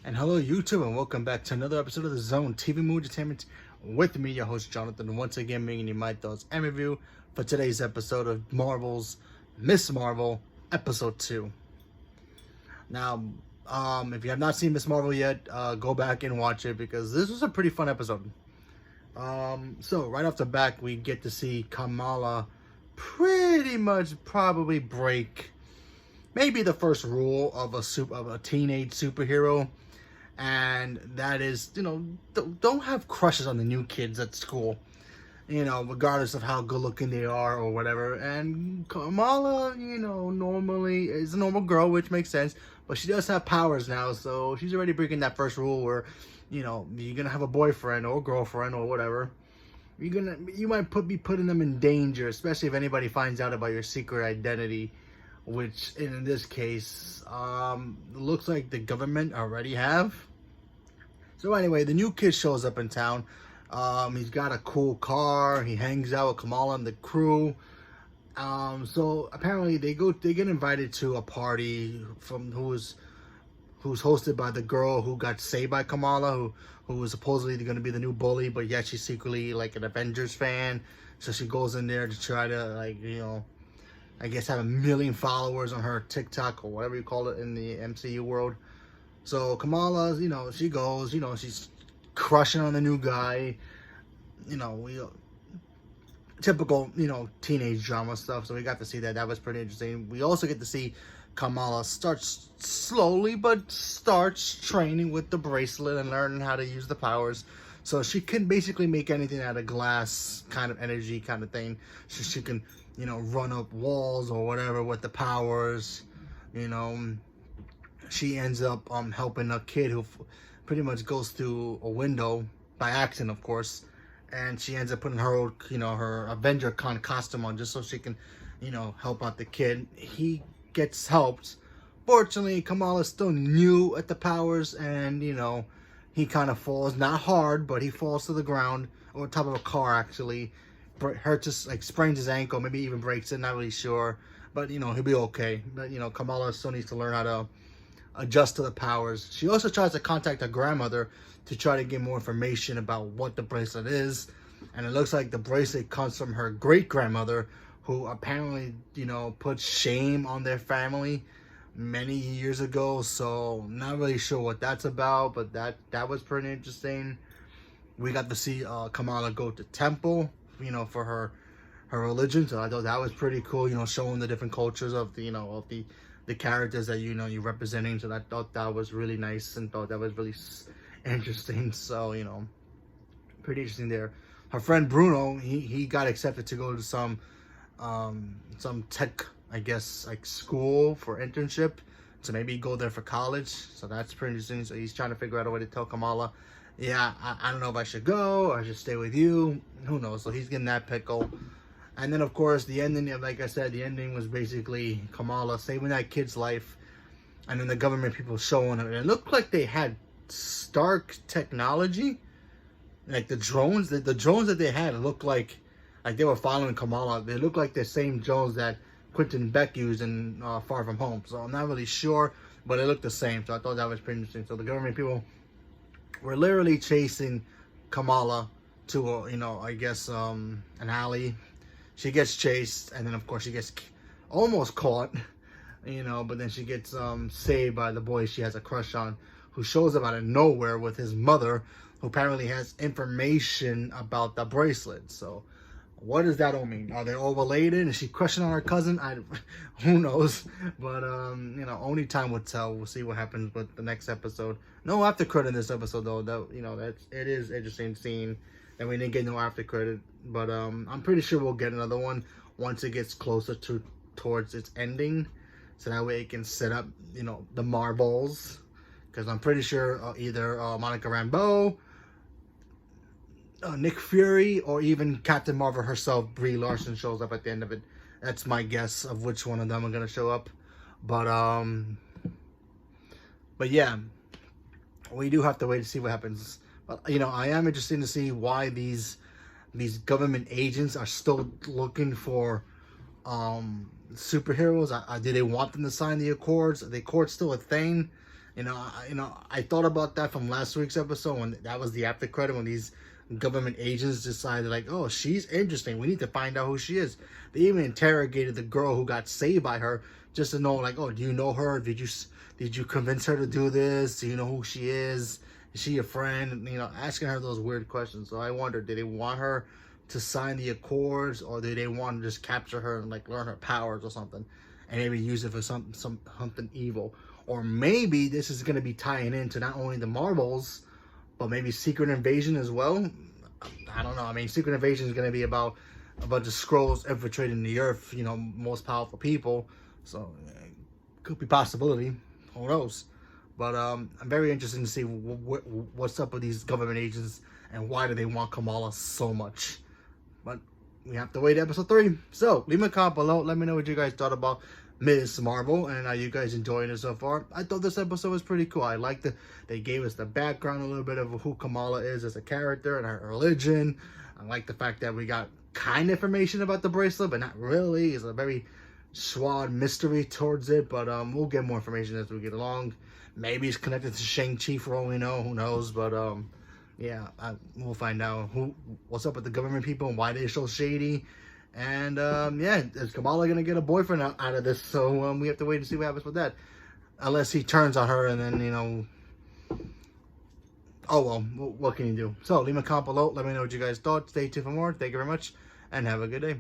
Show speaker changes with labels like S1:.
S1: And hello, YouTube, and welcome back to another episode of the Zone TV Movie Entertainment with me, your host Jonathan, once again bringing you my thoughts and review for today's episode of Marvel's Miss Marvel, Episode 2. Now, if you have not seen Miss Marvel yet, go back and watch it because this was a pretty fun episode. So right off the bat, we get to see Kamala pretty much probably break maybe the first rule of a teenage superhero. And that is, don't have crushes on the new kids at school, regardless of how good looking they are or whatever. And Kamala, normally is a normal girl, which makes sense, but she does have powers now, so she's already breaking that first rule where, you're gonna have a boyfriend or girlfriend or whatever. You might be putting them in danger, especially if anybody finds out about your secret identity, which in this case looks like the government already have. So anyway, the new kid shows up in town. He's got a cool car. He hangs out with Kamala and the crew. So apparently they get invited to a party who's hosted by the girl who got saved by Kamala, who was supposedly going to be the new bully, but yet she's secretly like an Avengers fan. So she goes in there to try to I guess have 1 million followers on her TikTok or whatever you call it in the MCU world. So Kamala, she goes, she's crushing on the new guy, typical, teenage drama stuff. So we got to see that. That was pretty interesting. We also get to see Kamala starts slowly, but starts training with the bracelet and learning how to use the powers. So she can basically make anything out of glass kind of energy kind of thing. So she can, run up walls or whatever with the powers, She ends up helping a kid who pretty much goes through a window by accident, of course. And she ends up putting her old, her Avenger costume on just so she can, help out the kid. He gets helped. Fortunately, Kamala's still new at the powers and, he kind of falls, not hard, but he falls to the ground, or top of a car actually. Hurts, sprains his ankle, maybe even breaks it, not really sure. But, he'll be okay. But, Kamala still needs to learn how to adjust to the powers. She also tries to contact her grandmother to try to get more information about what the bracelet is. And it looks like the bracelet comes from her great-grandmother, who apparently, put shame on their family many years ago. So not really sure what that's about, but that was pretty interesting. We got to see Kamala go to temple, for her religion. So I thought that was pretty cool, showing the different cultures of the characters that you're representing. So I thought that was really nice and thought that was really interesting. So pretty interesting there. Her friend Bruno, he got accepted to go to some tech, I guess, like school for internship, so maybe go there for college. So that's pretty interesting. So he's trying to figure out a way to tell Kamala, yeah, I don't know if I should go or I should stay with you. Who knows? So he's getting that pickle. And then, of course, the ending, like I said, the ending was basically Kamala saving that kid's life. And then the government people showing it. And it looked like they had Stark technology. Like the drones that they had looked like they were following Kamala. They looked like the same drones that Quentin Beck used in Far From Home. So I'm not really sure, but it looked the same. So I thought that was pretty interesting. So the government people were literally chasing Kamala to, I guess, an alley. She gets chased, and then of course she gets almost caught, but then she gets saved by the boy she has a crush on, who shows up out of nowhere with his mother, who apparently has information about the bracelet. So what does that all mean? Are they all related? Is she crushing on her cousin? Who knows? But only time will tell. We'll see what happens with the next episode. No after credit in this episode though. It is interesting seeing that we didn't get no after credit. But I'm pretty sure we'll get another one once it gets closer towards its ending, so that way it can set up the Marvels, because I'm pretty sure either Monica Rambeau, Nick Fury, or even Captain Marvel herself, Brie Larson, shows up at the end of it. That's my guess of which one of them are gonna show up. But yeah, we do have to wait to see what happens. But I am interested to see why these government agents are still looking for superheroes. Do they want them to sign the Accords? Are the Accords still a thing? I thought about that from last week's episode when that was the after credit when these government agents decided like, oh, she's interesting. We need to find out who she is. They even interrogated the girl who got saved by her just to know like, oh, do you know her? Did you convince her to do this? Do you know who she is? Is she a friend? Asking her those weird questions. So I wonder, did they want her to sign the accords, or did they want to just capture her and like learn her powers or something, and maybe use it for something evil? Or maybe this is going to be tying into not only the Marvels, but maybe Secret Invasion as well. I don't know. I mean, Secret Invasion is going to be about a bunch of Skrulls infiltrating the Earth, most powerful people. So, could be possibility. Who knows? But I'm very interested to see what's up with these government agents and why do they want Kamala so much. But we have to wait episode 3. So, leave me a comment below. Let me know what you guys thought about Ms. Marvel, and are you guys enjoying it so far? I thought this episode was pretty cool. I liked it. They gave us the background, a little bit of who Kamala is as a character and her religion. I like the fact that we got kind of information about the bracelet, but not really. It's a very swad mystery towards it, but we'll get more information as we get along. Maybe it's connected to Shang-Chi for all we know. Who knows? But yeah, we'll find out what's up with the government people and why they're so shady. And yeah, is Kamala gonna get a boyfriend out of this? So we have to wait and see what happens with that. Unless he turns on her and then oh well, what can you do? So leave me a comment below. Let me know what you guys thought. Stay tuned for more. Thank you very much, and have a good day.